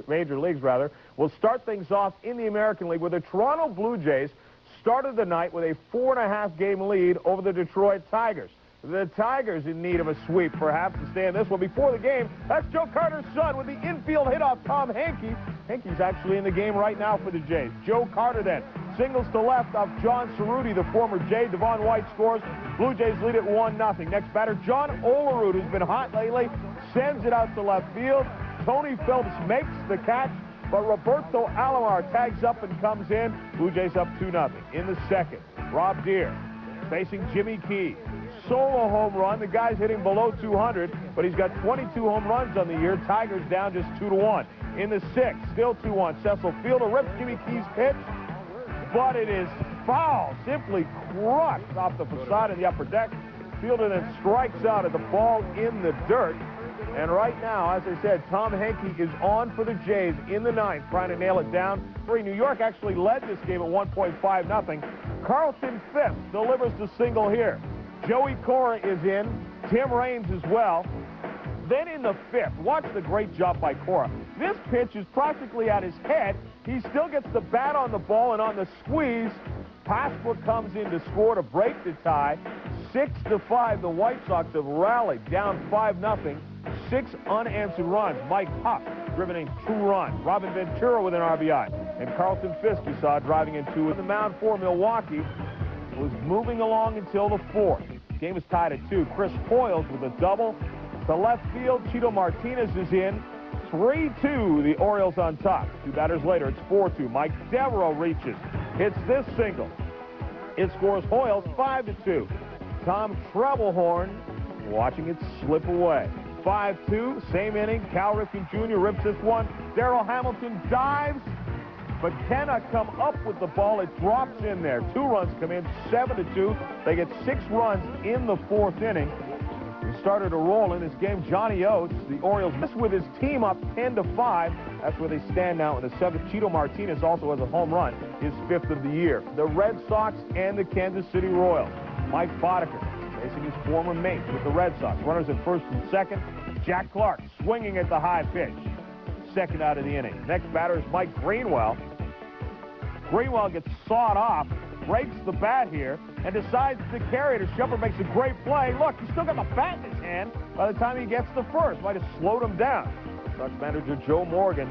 major leagues, rather. We'll start things off in the American League, where the Toronto Blue Jays started the night with a 4.5-game lead over the Detroit Tigers. The Tigers in need of a sweep, perhaps, to stay in this one. Before the game, that's Joe Carter's son with the infield hit off Tom Henke. Henke's actually in the game right now for the Jays. Joe Carter then singles to left off John Cerruti, the former Jay. Devon White scores. Blue Jays lead it 1-0. Next batter, John Olerud, who's been hot lately, sends it out to left field. Tony Phillips makes the catch, but Roberto Alomar tags up and comes in. Blue Jays up 2-0. In the second, Rob Deere facing Jimmy Key. Solo home run. The guy's hitting below 200, but he's got 22 home runs on the year. Tigers down just 2-1. In the sixth, still 2-1. Cecil Fielder rips Jimmy Key's pitch, but it is foul. Simply crushed off the facade of the upper deck. Fielder then strikes out at the ball in the dirt. And right now, as I said, Tom Henke is on for the Jays in the ninth, trying to nail it down. New York actually led this game at 1.5-0. Carlton fifth delivers the single here. Joey Cora is in. Tim Raines as well. Then in the fifth, watch the great job by Cora. This pitch is practically at his head. He still gets the bat on the ball, and on the squeeze, Pasqua comes in to score to break the tie. 6-5, the White Sox have rallied, down 5-0. 6 unanswered runs. Mike Huff driven in 2 runs. Robin Ventura with an RBI. And Carlton Fisk, you saw, driving in 2. In the mound for Milwaukee, was moving along until the fourth. Game is tied at 2. Chris Hoyles with a double. To left field, Chito Martinez is in. 3-2, the Orioles on top. 2 batters later, it's 4-2. Mike Devereaux reaches. Hits this single. It scores Hoyles 5-2. Tom Trebelhorn watching it slip away. 5-2, same inning. Cal Ripken Jr. rips this one. Darrell Hamilton dives, but cannot come up with the ball. It drops in there. 2 runs come in, 7-2. They get 6 runs in the fourth inning. He started to roll in this game. Johnny Oates, the Orioles, missed with his team up 10-5. That's where they stand now in the 7th. Chito Martinez also has a home run, his 5th of the year. The Red Sox and the Kansas City Royals. Mike Boddicker facing his former mate with the Red Sox. Runners at first and second. Jack Clark swinging at the high pitch. Second out of the inning. Next batter is Mike Greenwell. Greenwell gets sawed off, breaks the bat here, and decides to carry it. Shumpert makes a great play. Look, he's still got the bat in his hand by the time he gets to first. Might have slowed him down. Sox manager Joe Morgan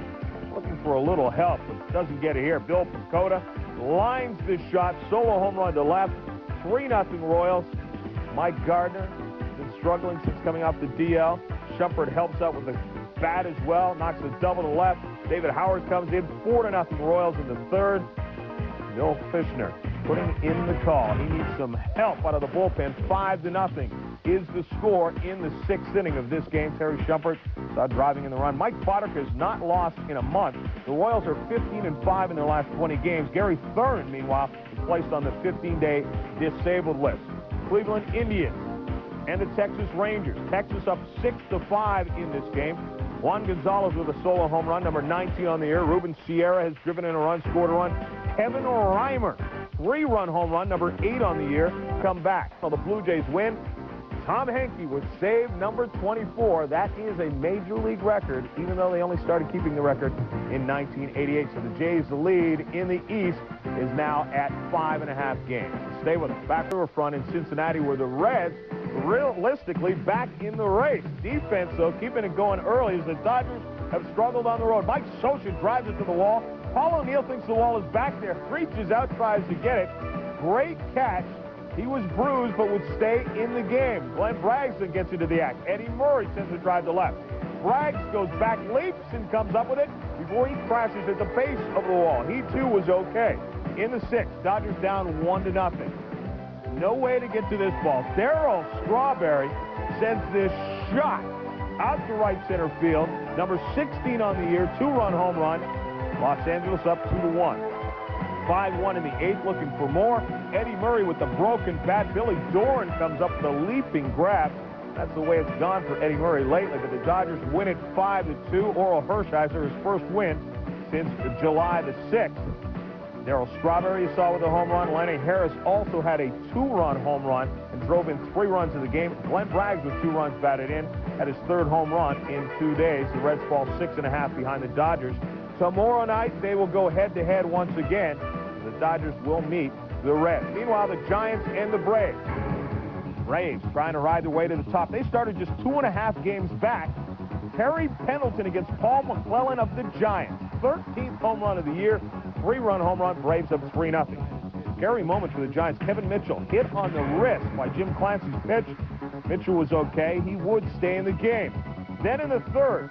looking for a little help, but doesn't get it here. Bill Pecota lines this shot. Solo home run to left. 3-0 Royals. Mike Gardner has been struggling since coming off the DL. Shumpert helps out with the bat as well. Knocks a double to left. David Howard comes in. 4-0 Royals in the third. Bill Fishner putting in the call. He needs some help out of the bullpen. 5-0 is the score in the 6th inning of this game. Terry Shumpert driving in the run. Mike Boddicker has not lost in a month. The Royals are 15-5 in their last 20 games. Gary Thurn, meanwhile, is placed on the 15-day disabled list. Cleveland Indians and the Texas Rangers. Texas up 6-5 in this game. Juan Gonzalez with a solo home run, number 19 on the year. Ruben Sierra has driven in a run, scored a run. Kevin Reimer, 3-run home run, number 8 on the year, come back. So the Blue Jays win. Tom Henke with save number 24. That is a major league record, even though they only started keeping the record in 1988. So the Jays' lead in the East is now at 5.5 games. Stay with us. Back riverfront in Cincinnati, where the Reds realistically back in the race. Defense, though, keeping it going early as the Dodgers have struggled on the road. Mike Scioscia drives it to the wall. Paul O'Neill thinks the wall is back there, reaches out, tries to get it. Great catch. He was bruised, but would stay in the game. Glenn Bragson gets into the act. Eddie Murray sends a drive to left. Braggs goes back, leaps, and comes up with it before he crashes at the base of the wall. He, too, was okay. In the 6th, Dodgers down 1-0. No way to get to this ball. Darryl Strawberry sends this shot out to right center field. Number 16 on the year, 2-run home run. Los Angeles up 2-1. 5-1 in the 8th, looking for more. Eddie Murray with the broken bat. Billy Doran comes up with a leaping grab. That's the way it's gone for Eddie Murray lately, but the Dodgers win it 5-2. Oral Hershiser, his first win since July the 6th. Darryl Strawberry you saw with a home run. Lenny Harris also had a 2-run home run and drove in 3 runs in the game. Glenn Braggs with 2 runs batted in, had his 3rd home run in 2 days. The Reds fall 6.5 behind the Dodgers. Tomorrow night, they will go head-to-head once again. The Dodgers will meet the Reds. Meanwhile, the Giants and the Braves. Braves trying to ride their way to the top. They started just 2.5 games back. Terry Pendleton against Paul McClellan of the Giants. 13th home run of the year. 3-run home run. Braves up 3-0. Scary moment for the Giants. Kevin Mitchell hit on the wrist by Jim Clancy's pitch. Mitchell was okay. He would stay in the game. Then in the 3rd,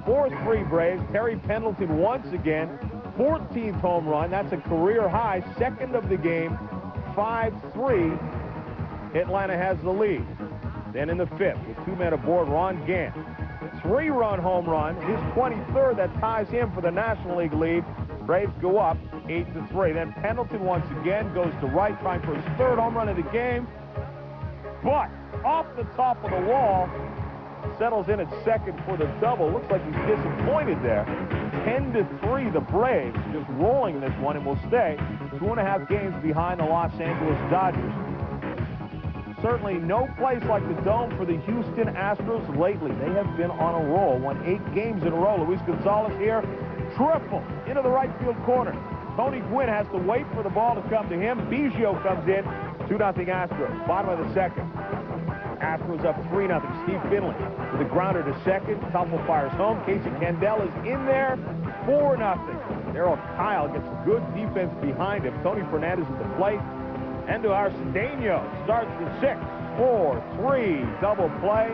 4-3 Braves. Terry Pendleton once again. 14th home run. That's a career high. 2nd of the game. 5-3. Atlanta has the lead. Then in the 5th, with 2 men aboard, Ron Gant. 3-run home run. His 23rd, that ties him for the National League lead. Braves go up 8-3. Then Pendleton once again goes to right, trying for his 3rd home run of the game. But off the top of the wall, settles in at 2nd for the double. Looks like he's disappointed there. 10-3, the Braves just rolling this one and will stay 2.5 games behind the Los Angeles Dodgers. Certainly no place like the Dome for the Houston Astros lately. They have been on a roll, won 8 games in a row. Luis Gonzalez here, triple into the right field corner. Tony Gwynn has to wait for the ball to come to him. Biggio comes in, 2-0 Astros. Bottom of the 2nd. Astros up 3-0. Steve Finley with a grounder to 2nd. Teufel fires home. Casey Candaele is in there, 4-0. Darryl Kyle gets good defense behind him. Tony Fernandez at the plate. Eduardo Cedeno starts the 6th. 4-3 double play.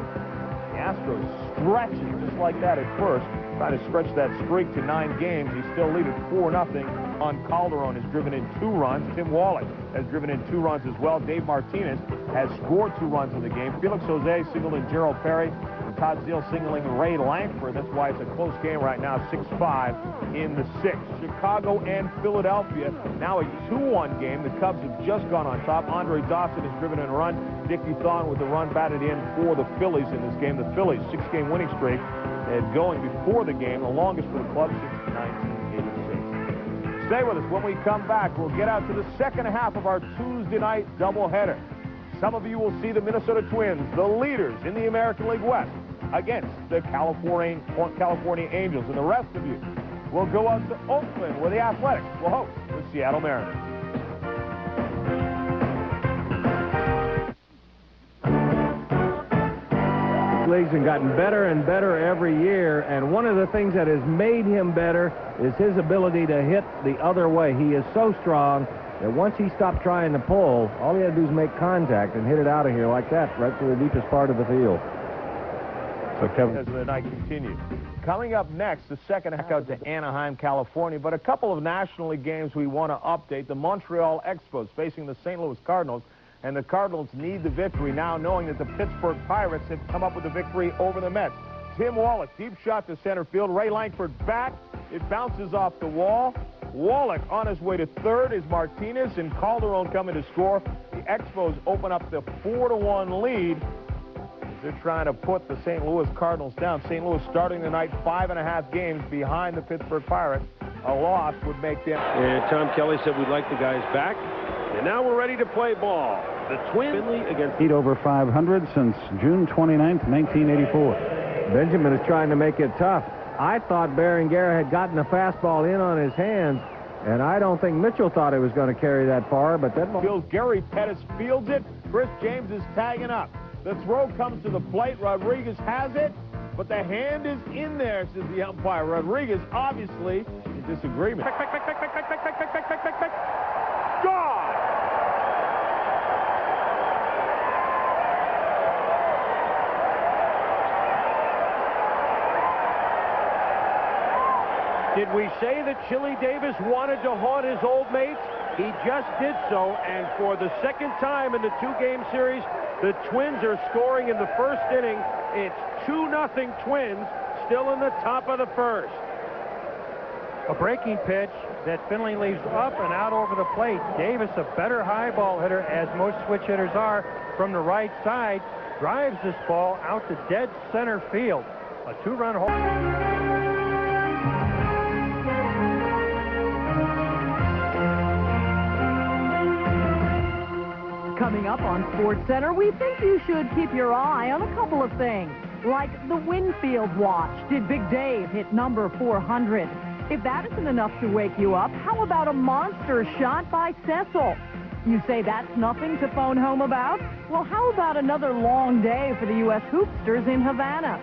The Astros stretching just like that at first. Trying to stretch that streak to 9 games. He's still leading 4-0 on Calderon. Has driven in 2 runs. Tim Wallach has driven in 2 runs as well. Dave Martinez has scored 2 runs in the game. Felix Jose singled in Gerald Perry. And Todd Zeile singling Ray Lankford. That's why it's a close game right now. 6-5 in the 6th. Chicago and Philadelphia. Now a 2-1 game. The Cubs have just gone on top. Andre Dawson has driven in a run. Dickie Thon with the run batted in for the Phillies in this game. The Phillies 6-game winning streak. And going before the game, the longest for the club since 1986. Stay with us. When we come back, we'll get out to the 2nd half of our Tuesday night doubleheader. Some of you will see the Minnesota Twins, the leaders in the American League West, against the California Angels. And the rest of you will go out to Oakland, where the Athletics will host the Seattle Mariners. Leagues have gotten better and better every year, and one of the things that has made him better is his ability to hit the other way. He is so strong that once he stopped trying to pull, all he had to do is make contact and hit it out of here like that, right to the deepest part of the field. So Kevin, as the night continues. Coming up next, the 2nd half out to Anaheim, California, but a couple of National League games we want to update. The Montreal Expos facing the St. Louis Cardinals. And the Cardinals need the victory now, knowing that the Pittsburgh Pirates have come up with a victory over the Mets. Tim Wallach, deep shot to center field. Ray Lankford back. It bounces off the wall. Wallach on his way to 3rd is Martinez, and Calderon coming to score. The Expos open up the 4-1 lead. They're trying to put the St. Louis Cardinals down. St. Louis starting the night 5.5 games behind the Pittsburgh Pirates. A loss would make them. And Tom Kelly said we'd like the guys back. And now we're ready to play ball. The Twins against heat over 500 since June 29th, 1984. Benjamin is trying to make it tough. I thought Berenguer had gotten a fastball in on his hands, and I don't think Mitchell thought it was going to carry that far, but that ball... Gary Pettis fields it. Chris James is tagging up. The throw comes to the plate. Rodriguez has it, but the hand is in there, says the umpire. Rodriguez obviously in disagreement. Gone! Did we say that Chili Davis wanted to haunt his old mates? He just did so, and for the 2nd time in the 2-game series, the Twins are scoring in the 1st inning. It's 2-0 Twins, still in the top of the 1st. A breaking pitch that Finley leaves up and out over the plate. Davis, a better high ball hitter, as most switch hitters are, from the right side, drives this ball out to dead center field. A 2-run home. Coming up on SportsCenter, we think you should keep your eye on a couple of things, like the Winfield Watch. Did Big Dave hit number 400? If that isn't enough to wake you up, how about a monster shot by Cecil? You say that's nothing to phone home about? Well, how about another long day for the U.S. hoopsters in Havana?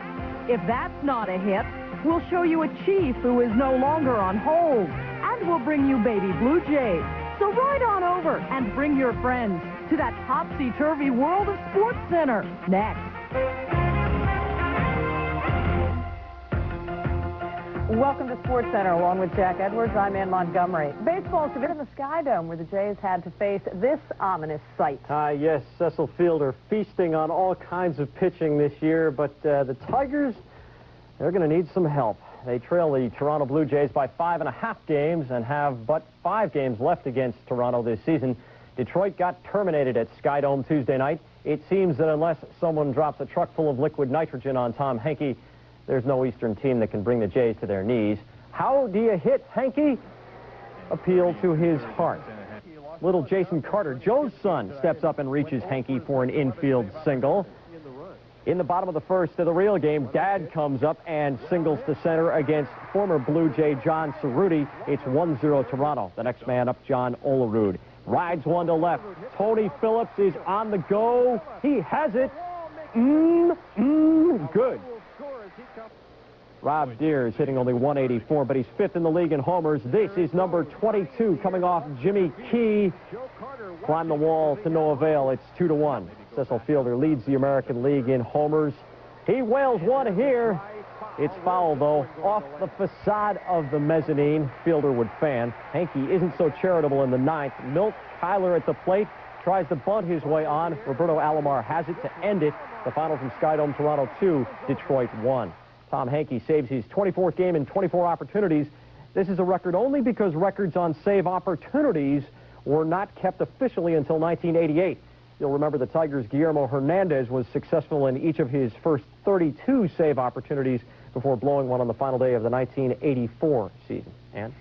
If that's not a hit, we'll show you a chief who is no longer on hold, and we'll bring you baby Blue Jays. So ride on over and bring your friends to that topsy-turvy world of SportsCenter next. Welcome to SportsCenter. Along with Jack Edwards, I'm Ann Montgomery. Baseball's a bit in the Sky Dome where the Jays had to face this ominous sight. Yes, Cecil Fielder feasting on all kinds of pitching this year, but the Tigers, they're going to need some help. They trail the Toronto Blue Jays by 5.5 games and have but 5 games left against Toronto this season. Detroit got terminated at Sky Dome Tuesday night. It seems that unless someone drops a truck full of liquid nitrogen on Tom Henke, there's no Eastern team that can bring the Jays to their knees. How do you hit Henke? Appeal to his heart. Little Jason Carter, Joe's son, steps up and reaches Henke for an infield single. In the bottom of the first of the real game, Dad comes up and singles to center against former Blue Jay John Cerruti. It's 1-0 Toronto. The next man up, John Olerud. Rides one to left. Tony Phillips is on the go. He has it. Good. Rob Deere is hitting only 184, but he's 5th in the league in homers. This is number 22 coming off Jimmy Key. Climb the wall to no avail. It's 2-1. Cecil Fielder leads the American League in homers. He whales one here. It's foul, though, off the facade of the mezzanine. Fielder would fan. Henke isn't so charitable in the 9th. Milt Kyler at the plate tries to bunt his way on. Roberto Alomar has it to end it. The final from Sky Dome, Toronto 2, Detroit 1. Tom Henke saves his 24th game in 24 opportunities. This is a record only because records on save opportunities were not kept officially until 1988. You'll remember the Tigers' Guillermo Hernandez was successful in each of his first 32 save opportunities before blowing one on the final day of the 1984 season. Ann?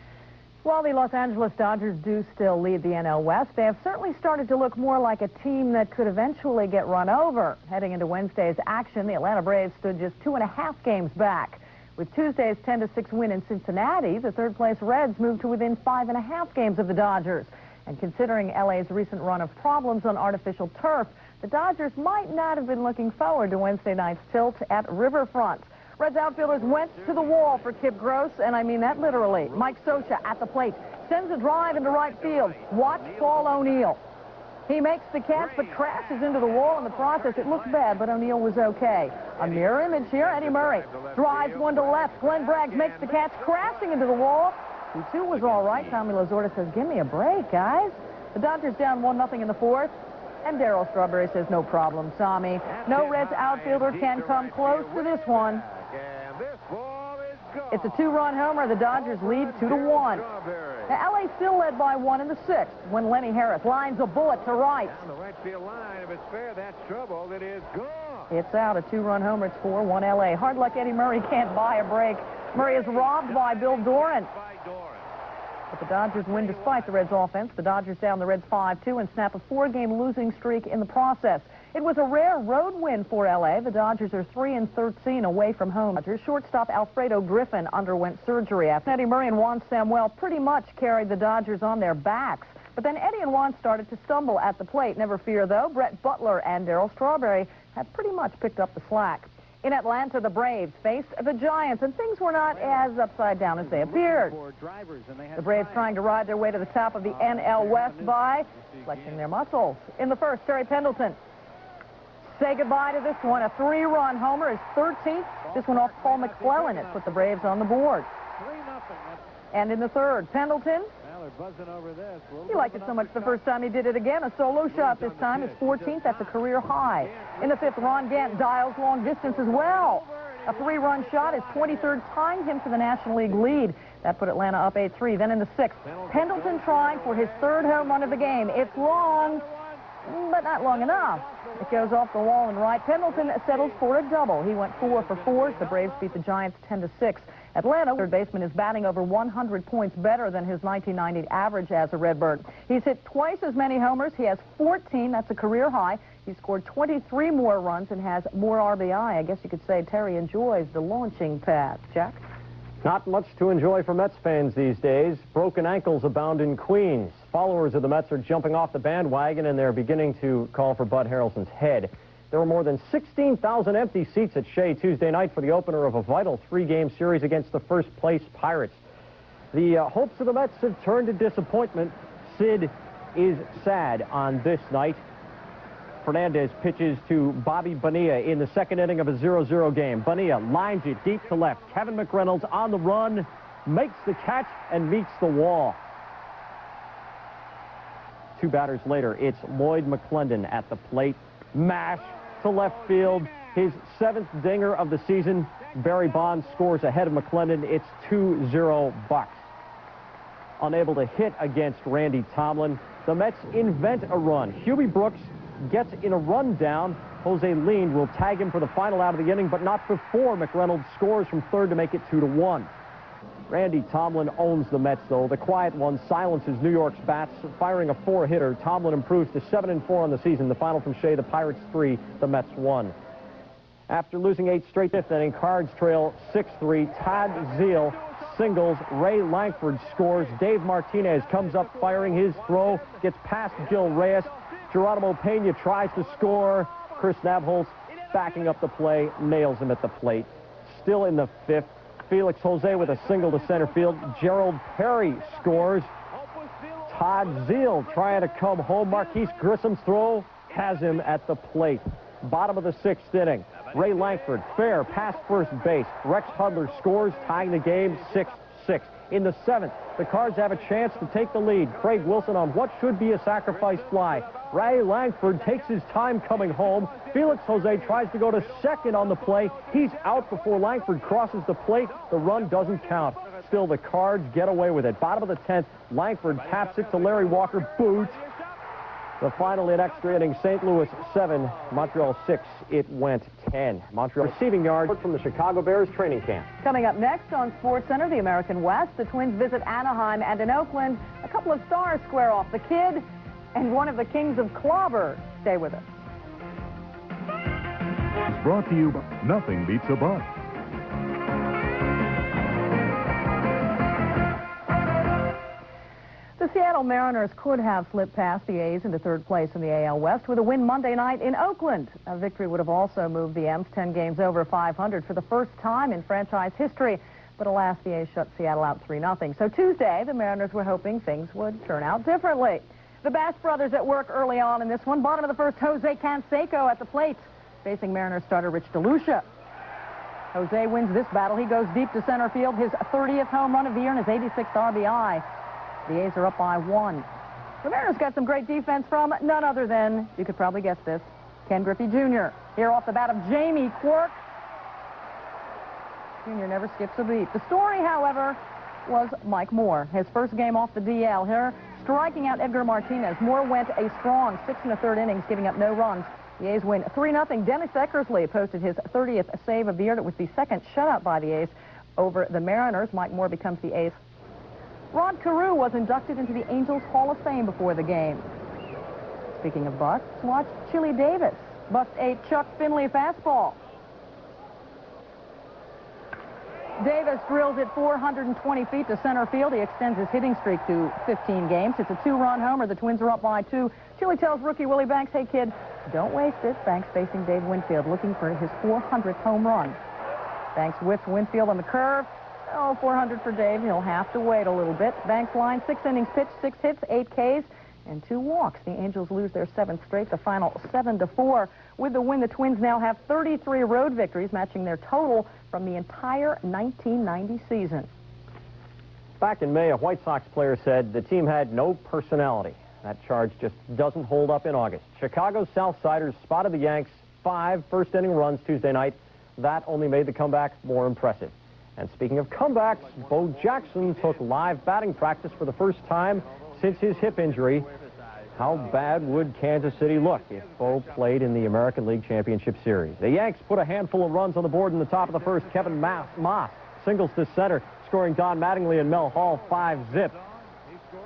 While the Los Angeles Dodgers do still lead the NL West, they have certainly started to look more like a team that could eventually get run over. Heading into Wednesday's action, the Atlanta Braves stood just 2.5 games back. With Tuesday's 10-6 win in Cincinnati, the third-place Reds moved to within 5.5 games of the Dodgers. And considering LA's recent run of problems on artificial turf, the Dodgers might not have been looking forward to Wednesday night's tilt at Riverfront. Reds outfielders went to the wall for Kip Gross, and I mean that literally. Mike Scioscia at the plate sends a drive into right field. Watch Paul O'Neill. He makes the catch, but crashes into the wall in the process. It looks bad, but O'Neill was okay. A mirror image here. Eddie Murray drives one to left. Glenn Braggs makes the catch, crashing into the wall. 2-2 was all right. Tommy Lasorda says, give me a break, guys. The Dodgers down 1-0 in the 4th. And Darryl Strawberry says, no problem, Tommy. No Reds outfielder can come close to this one. It's a 2-run homer. The Dodgers lead 2-1. Now, LA still led by 1 in the 6th when Lenny Harris lines a bullet to right. On the right field line, if it's fair, that's trouble. It is gone. It's out. A 2-run homer. It's 4-1 LA. Hard luck Eddie Murray can't buy a break. Murray is robbed by Bill Doran. But the Dodgers win despite the Reds' offense. The Dodgers down the Reds 5-2 and snap a 4-game losing streak in the process. It was a rare road win for L.A. The Dodgers are 3-13 away from home. Shortstop Alfredo Griffin underwent surgery. Eddie Murray and Juan Samuel pretty much carried the Dodgers on their backs. But then Eddie and Juan started to stumble at the plate. Never fear, though. Brett Butler and Darryl Strawberry had pretty much picked up the slack. In Atlanta, the Braves faced the Giants, and things were not as upside down as they appeared. The Braves trying to ride their way to the top of the NL West by flexing their muscles. In the first, Terry Pendleton say goodbye to this one. A 3-run homer, his 13th. This one off Paul McClellan. It put the Braves on the board. And in the third, Pendleton, he liked it so much the first time he did it again. A solo shot this time, his 14th. That's a career high. In the 5th, Ron Gant dials long distance as well. A 3-run shot, his 23rd, tying him to the National League lead. That put Atlanta up 8-3. Then in the 6th, Pendleton trying for his 3rd home run of the game. It's long, but not long enough. It goes off the wall and right. Pendleton settles for a double. He went 4 for 4 as the Braves beat the Giants 10-6. Atlanta, third baseman, is batting over 100 points better than his 1990 average as a Redbird. He's hit twice as many homers. He has 14. That's a career high. He scored 23 more runs and has more RBI. I guess you could say Terry enjoys the launching pad. Jack? Not much to enjoy for Mets fans these days. Broken ankles abound in Queens. Followers of the Mets are jumping off the bandwagon, and they're beginning to call for Bud Harrelson's head. There were more than 16,000 empty seats at Shea Tuesday night for the opener of a vital 3-game series against the first-place Pirates. The hopes of the Mets have turned to disappointment. Sid is sad on this night. Fernandez pitches to Bobby Bonilla in the second inning of a 0-0 game. Bonilla lines it deep to left. Kevin McReynolds on the run, makes the catch, and meets the wall. 2 batters later, it's Lloyd McClendon at the plate. Mash to left field. His 7th dinger of the season. Barry Bonds scores ahead of McClendon. It's 2-0 Bucks. Unable to hit against Randy Tomlin, the Mets invent a run. Hubie Brooks gets in a rundown. Jose Lean will tag him for the final out of the inning, but not before McReynolds scores from third to make it 2-1. Randy Tomlin owns the Mets, though. The quiet one silences New York's bats, firing a 4-hitter. Tomlin improves to 7-4 on the season. The final from Shea, the Pirates 3, the Mets 1. After losing 8 straight fifth inning, Cards trail 6-3. Todd Zeile singles. Ray Langford scores. Dave Martinez comes up firing. His throw gets past Gil Reyes. Geronimo Pena tries to score. Chris Nabholz backing up the play, nails him at the plate. Still in the 5th. Felix Jose with a single to center field. Gerald Perry scores. Todd Zeile trying to come home. Marquise Grissom's throw has him at the plate. Bottom of the 6th inning. Ray Langford, fair, past first base. Rex Hudler scores, tying the game 6-6. In the 7th, the Cards have a chance to take the lead. Craig Wilson on what should be a sacrifice fly. Ray Langford takes his time coming home. Felix Jose tries to go to second on the play. He's out before Langford crosses the plate. The run doesn't count. Still, the Cards get away with it. Bottom of the 10th, Langford taps it to Larry Walker. Boots. The final in extra innings, St. Louis 7, Montreal 6. It went 10. Montreal receiving yard from the Chicago Bears training camp. Coming up next on SportsCenter, the American West, the Twins visit Anaheim, and in Oakland, a couple of stars square off. The Kid and one of the kings of clobber. Stay with us. It's brought to you by Nothing Beats a Buck. The Seattle Mariners could have slipped past the A's into third place in the AL West with a win Monday night in Oakland. A victory would have also moved the M's 10 games over 500 for the first time in franchise history. But alas, the A's shut Seattle out 3-0. So Tuesday, the Mariners were hoping things would turn out differently. The Bass brothers at work early on in this one. Bottom of the first, Jose Canseco at the plate, facing Mariners starter Rich DeLucia. Jose wins this battle. He goes deep to center field, his 30th home run of the year and his 86th RBI. The A's are up by 1. The Mariners got some great defense from none other than, you could probably guess this, Ken Griffey Jr. Here off the bat of Jamie Quirk. Jr. never skips a beat. The story, however, was Mike Moore. His first game off the DL here, striking out Edgar Martinez. Moore went a strong 6 1/3 innings, giving up no runs. The A's win 3-0. Dennis Eckersley posted his 30th save of the year. That was the second shutout by the A's over the Mariners. Mike Moore becomes the A's. Rod Carew was inducted into the Angels Hall of Fame before the game. Speaking of busts, watch Chili Davis bust a Chuck Finley fastball. Davis drills it 420 feet to center field. He extends his hitting streak to 15 games. It's a 2-run homer. The Twins are up by 2. Chili tells rookie Willie Banks, "Hey, kid, don't waste it." Banks facing Dave Winfield, looking for his 400th home run. Banks whips Winfield on the curve. Oh, 400 for Dave. He'll have to wait a little bit. Banks line, 6 innings pitched, 6 hits, 8 Ks, and 2 walks. The Angels lose their 7th straight, the final 7-4. With the win, the Twins now have 33 road victories, matching their total from the entire 1990 season. Back in May, a White Sox player said the team had no personality. That charge just doesn't hold up in August. Chicago's Southsiders spotted the Yanks 5 first-inning runs Tuesday night. That only made the comeback more impressive. And speaking of comebacks, Bo Jackson took live batting practice for the first time since his hip injury. How bad would Kansas City look if Bo played in the American League Championship Series? The Yanks put a handful of runs on the board in the top of the first. Kevin Moss singles to center, scoring Don Mattingly and Mel Hall 5-zip.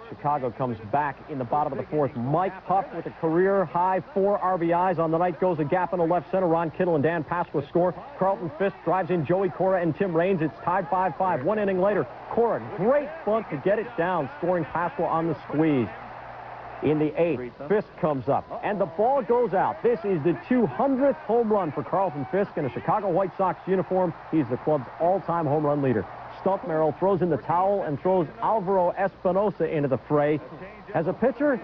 Chicago comes back in the bottom of the fourth. Mike Puff with a career-high 4 RBIs on the night goes a gap in the left center. Ron Kittle and Dan Pasqua score. Carlton Fisk drives in Joey Cora and Tim Raines. It's tied 5-5. 1 inning later, Cora, great bunt to get it down, scoring Pasqua on the squeeze. In the 8th, Fisk comes up, and the ball goes out. This is the 200th home run for Carlton Fisk in a Chicago White Sox uniform. He's the club's all-time home run leader. Stump Merrill throws in the towel and throws Alvaro Espinosa into the fray. As a pitcher,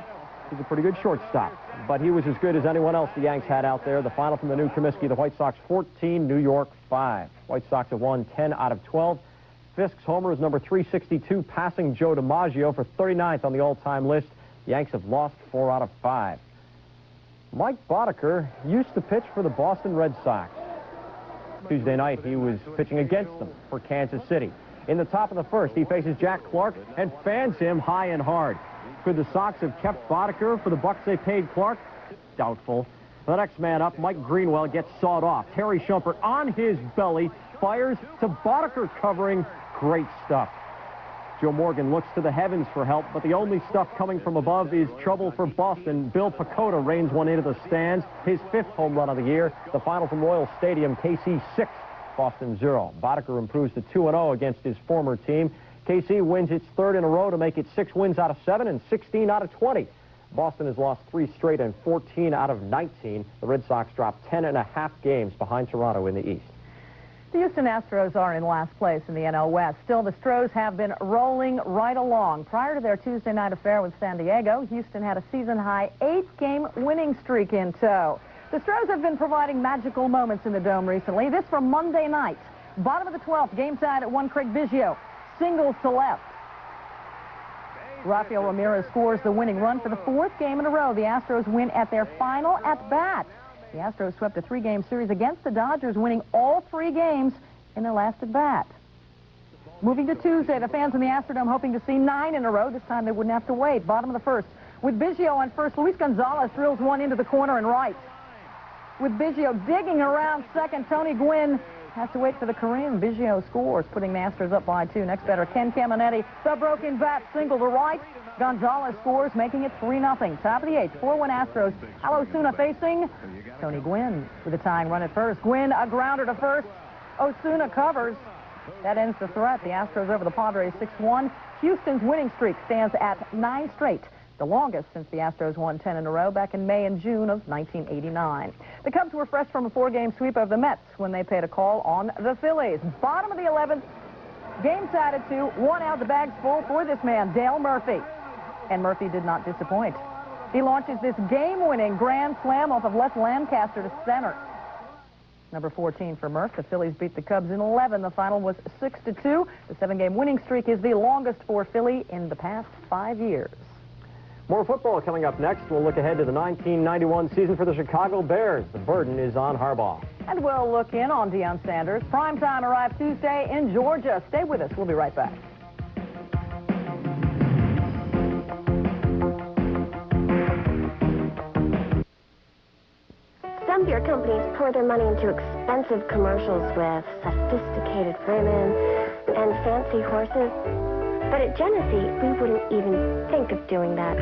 he's a pretty good shortstop, but he was as good as anyone else the Yanks had out there. The final from the new Comiskey, the White Sox 14, New York 5. White Sox have won 10 out of 12. Fisk's homer is number 362, passing Joe DiMaggio for 39th on the all-time list. The Yanks have lost 4 out of 5. Mike Boddicker used to pitch for the Boston Red Sox. Tuesday night, he was pitching against them for Kansas City. In the top of the first, he faces Jack Clark and fans him high and hard. Could the Sox have kept Boddicker for the bucks they paid Clark? Doubtful. The next man up, Mike Greenwell, gets sawed off. Terry Shumpert on his belly, fires to Boddicker covering. Great stuff. Joe Morgan looks to the heavens for help, but the only stuff coming from above is trouble for Boston. Bill Pecota rains one into the stands, his 5th home run of the year. The final from Royal Stadium, KC 6, Boston 0. Boddicker improves to 2-0 against his former team. KC wins its 3rd in a row to make it 6 wins out of 7 and 16 out of 20. Boston has lost 3 straight and 14 out of 19. The Red Sox dropped 10.5 games behind Toronto in the East. The Houston Astros are in last place in the NL West. Still, the Stros have been rolling right along. Prior to their Tuesday night affair with San Diego, Houston had a season-high 8-game winning streak in tow. The Stros have been providing magical moments in the Dome recently. This from Monday night. Bottom of the 12th, game tied at 1. Craig Biggio singles to left. Rafael Ramirez scores the winning run for the 4th game in a row. The Astros win at their final at-bat. The Astros swept a 3-game series against the Dodgers, winning all 3 games in their last at-bat. Moving to Tuesday, the fans in the Astrodome hoping to see 9 in a row. This time they wouldn't have to wait. Bottom of the 1st. With Biggio on first, Luis Gonzalez drills one into the corner and right. With Biggio digging around second, Tony Gwynn has to wait for the Korean. Biggio scores, putting the Astros up by 2. Next batter, Ken Caminetti. The broken bat single to right. Gonzalez scores, making it 3-0. Top of the 8th, 4-1 Astros. Al Osuna facing Tony Gwynn with a tying run at first. Gwynn, a grounder to first. Osuna covers. That ends the threat. The Astros over the Padres 6-1. Houston's winning streak stands at 9 straight, the longest since the Astros won 10 in a row back in May and June of 1989. The Cubs were fresh from a 4-game sweep of the Mets when they paid a call on the Phillies. Bottom of the 11th, game tied at 2, 1 out, the bag's full for this man, Dale Murphy. And Murphy did not disappoint. He launches this game-winning grand slam off of left Lancaster to center. Number 14 for Murph. The Phillies beat the Cubs in 11. The final was 6-2. The 7-game winning streak is the longest for Philly in the past 5 years. More football coming up next. We'll look ahead to the 1991 season for the Chicago Bears. The burden is on Harbaugh. And we'll look in on Deion Sanders. Primetime arrives Tuesday in Georgia. Stay with us. We'll be right back. Some beer companies pour their money into expensive commercials with sophisticated women and fancy horses. But at Genesee, we wouldn't even think of doing that.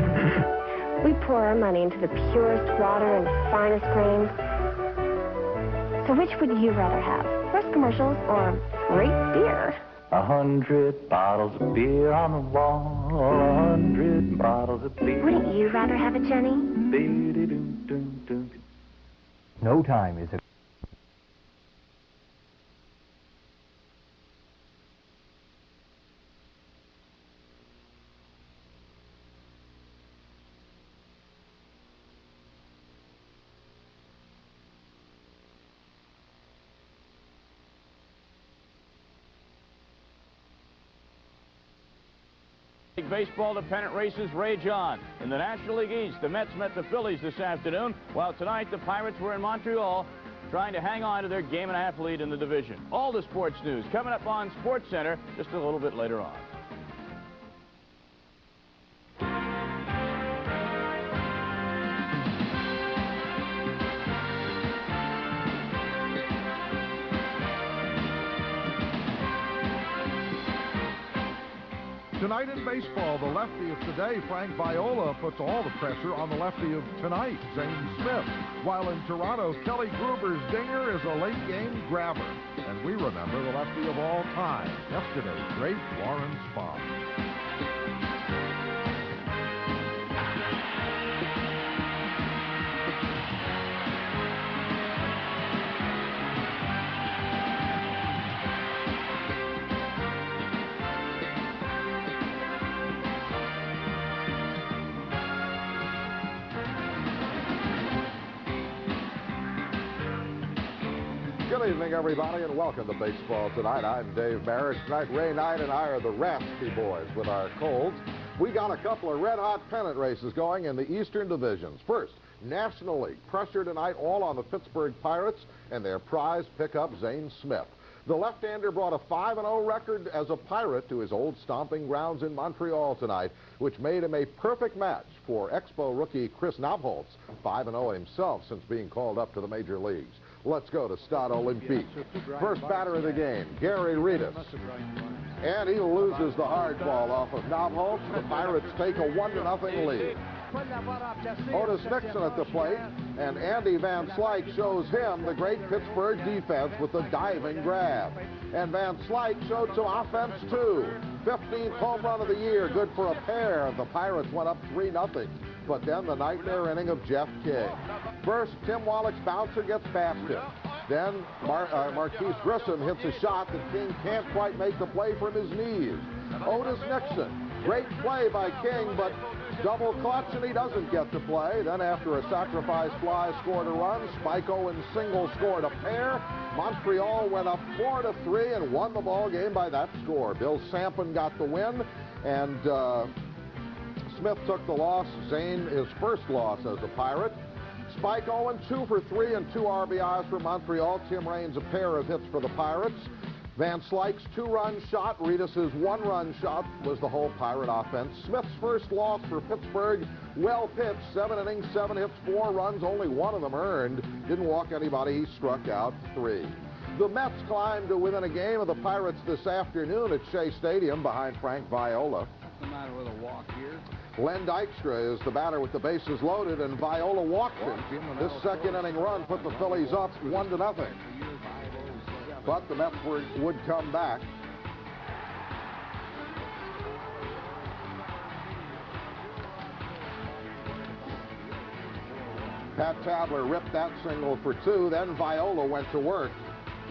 We pour our money into the purest water and finest grains. So which would you rather have? Less commercials or great beer? 100 bottles of beer on the wall, 100 bottles of beer. Wouldn't you rather have it, Jenny? No time is a... Baseball dependent races rage on. In the National League East, the Mets met the Phillies this afternoon, while tonight the Pirates were in Montreal trying to hang on to their game-and-a-half lead in the division. All the sports news coming up on Sportscenter just a little bit later on. Tonight in baseball, the lefty of today, Frank Viola, puts all the pressure on the lefty of tonight, Zane Smith. While in Toronto, Kelly Gruber's dinger is a late-game grabber. And we remember the lefty of all time, yesterday's great Warren Spahn. Good evening, everybody, and welcome to Baseball Tonight. I'm Dave Merritt. Tonight, Ray Knight and I are the raspy boys with our colds. We got a couple of red-hot pennant races going in the Eastern divisions. First, National League. Pressure tonight all on the Pittsburgh Pirates and their prize pickup, Zane Smith. The left-hander brought a 5-0 record as a Pirate to his old stomping grounds in Montreal tonight, which made him a perfect match for Expo rookie Chris Nabholz, 5-0 himself since being called up to the major leagues. Let's go to Stade Olympique. First batter of the game, Gary Reedus. And he loses the hard ball off of Nabholz. The Pirates take a 1-0 lead. Otis Nixon at the plate, and Andy Van Slyke shows him the great Pittsburgh defense with the diving grab. And Van Slyke showed some offense, too. 15th home run of the year, good for a pair. The Pirates went up 3-0. But then the nightmare inning of Jeff King. First, Tim Wallach's bouncer gets past him. Then Marquise Grissom hits a shot that King can't quite make the play from his knees. Otis Nixon, great play by King, but double clutch, and he doesn't get to play. Then after a sacrifice fly scored a run, Spike Owen single scored a pair. Montreal went up 4-3 and won the ball game by that score. Bill Sampson got the win, and Smith took the loss. Zane, his first loss as a Pirate. Spike Owen, 2 for 3 and 2 RBIs for Montreal. Tim Raines, a pair of hits for the Pirates. Van Slyke's 2-run shot, Reedus' 1-run shot was the whole Pirate offense. Smith's first loss for Pittsburgh, well pitched, 7 innings, 7 hits, 4 runs, only 1 of them earned. Didn't walk anybody, he struck out 3. The Mets climbed to within a game of the Pirates this afternoon at Shea Stadium behind Frank Viola. What's the matter with a walk here? Len Dykstra is the batter with the bases loaded, and Viola walked him. This second inning run put the Phillies up 1-0. But the Mets would come back. Pat Tabler ripped that single for 2. Then Viola went to work.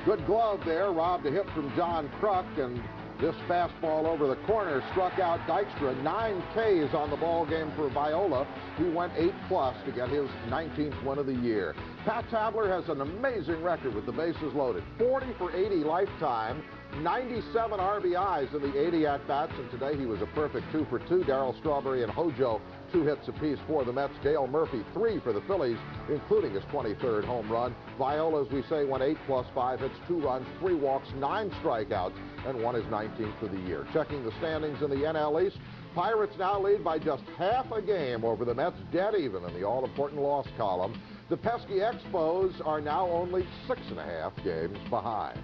Good glove there, robbed a hit from John Kruk, and this fastball over the corner struck out Dykstra. 9 Ks on the ball game for Viola. He went 8+ to get his 19th win of the year. Pat Tabler has an amazing record with the bases loaded. 40 for 80 lifetime, 97 RBIs in the 80 at-bats, and today he was a perfect 2 for 2. Darryl Strawberry and Hojo, 2 hits apiece for the Mets. Dale Murphy, 3 for the Phillies, including his 23rd home run. Viola, as we say, went 8+ 5 hits, 2 runs, 3 walks, 9 strikeouts, and won his 19th for the year. Checking the standings in the NL East, Pirates now lead by just half a game over the Mets, dead even in the all-important loss column. The pesky Expos are now only 6.5 games behind.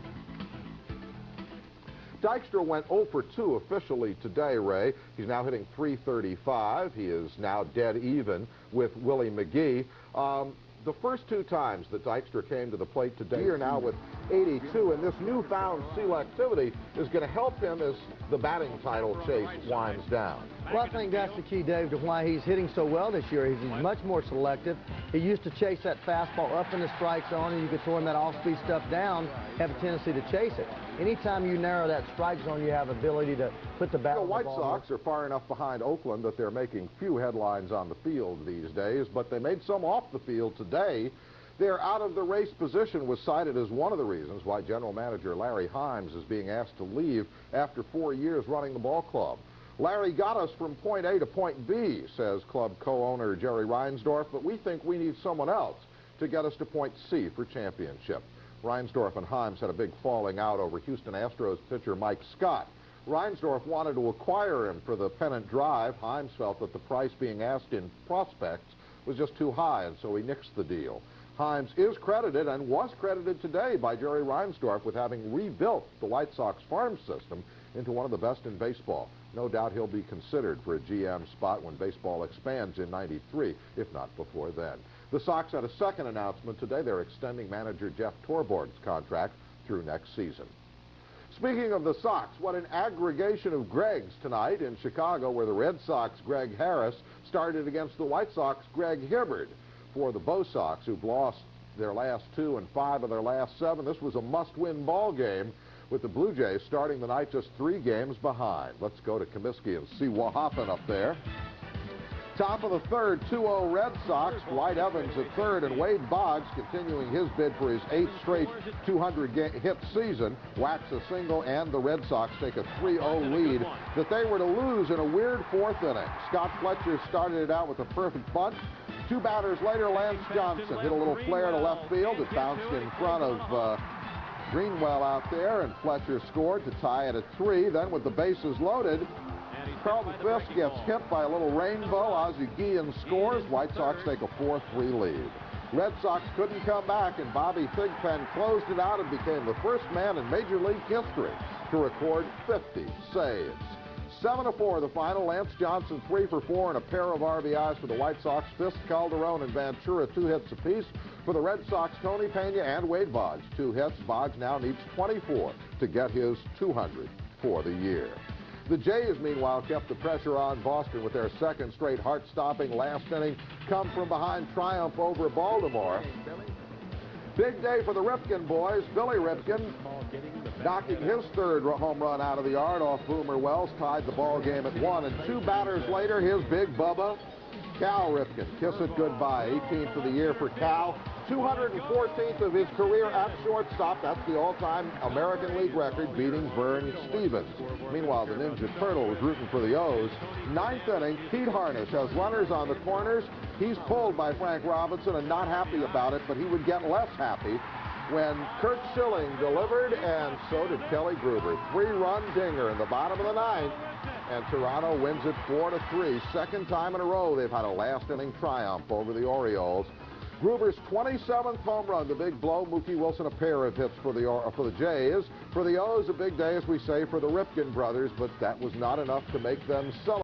Dykstra went 0 for 2 officially today, Ray. He's now hitting .335. He is now dead even with Willie McGee. The first 2 times that Dykstra came to the plate today are now with 82, and this newfound selectivity is going to help him as the batting title chase winds down. Well, I think that's the key, Dave, to why he's hitting so well this year. He's much more selective. He used to chase that fastball up in the strike zone, and you could throw him that off-speed stuff down, have a tendency to chase it. Anytime you narrow that strike zone, you have ability to put the bat on the ball. The White Sox are far enough behind Oakland that they're making few headlines on the field these days, but they made some off the field today. Their out-of-the-race position was cited as one of the reasons why General Manager Larry Himes is being asked to leave after 4 years running the ball club. Larry got us from point A to point B, says club co-owner Jerry Reinsdorf, but we think we need someone else to get us to point C for championship. Reinsdorf and Himes had a big falling out over Houston Astros pitcher Mike Scott. Reinsdorf wanted to acquire him for the pennant drive. Himes felt that the price being asked in prospects was just too high, and so he nixed the deal. Himes is credited and was credited today by Jerry Reinsdorf with having rebuilt the White Sox farm system into one of the best in baseball. No doubt he'll be considered for a GM spot when baseball expands in '93, if not before then. The Sox had a second announcement today. They're extending manager Jeff Torborg's contract through next season. Speaking of the Sox, what an aggregation of Gregs tonight in Chicago, where the Red Sox' Greg Harris started against the White Sox' Greg Hibbard. For the Bo Sox, who've lost their last 2 and 5 of their last 7, this was a must-win ball game, with the Blue Jays starting the night just 3 games behind. Let's go to Comiskey and see what happened up there. Top of the third, 2-0 Red Sox. Dwight Evans at third, and Wade Boggs, continuing his bid for his 8th straight 200-hit season, whacks a single, and the Red Sox take a 3-0 lead that they were to lose in a weird 4th inning. Scott Fletcher started it out with a perfect bunt. 2 batters later, Lance Johnson hit a little flare to left field. It bounced in front of Greenwell out there, and Fletcher scored to tie it at 3. Then with the bases loaded, Carlton Fisk gets hit by a little rainbow. Ozzie Guillen scores. White Sox take a 4-3 lead. Red Sox couldn't come back, and Bobby Thigpen closed it out and became the first man in Major League history to record 50 saves. 7-4 the final. Lance Johnson 3 for 4 and a pair of RBIs for the White Sox. Fisk, Calderon, and Ventura 2 hits apiece. For the Red Sox, Tony Pena and Wade Boggs 2 hits. Boggs now needs 24 to get his 200 for the year. The Jays, meanwhile, kept the pressure on Boston with their 2nd straight heart-stopping last inning come-from-behind triumph over Baltimore. Big day for the Ripken boys. Billy Ripken knocking his 3rd home run out of the yard off Boomer Wells, tied the ball game at 1. And 2 batters later, his big Bubba, Cal Ripken. Kiss it goodbye. 18th of the year for Cal. 214th of his career at shortstop. That's the all-time American League record, beating Vern Stevens. Meanwhile, the Ninja Turtle was rooting for the O's. 9th inning, Pete Harnish has runners on the corners. He's pulled by Frank Robinson and not happy about it, but he would get less happy when Kurt Schilling delivered, and so did Kelly Gruber. 3-run dinger in the bottom of the 9th, and Toronto wins it 4-3. 2nd time in a row they've had a last-inning triumph over the Orioles. Gruber's 27th home run, the big blow. Mookie Wilson a pair of hits for the Jays. For the O's, a big day, as we say, for the Ripken brothers, but that was not enough to make them celebrate.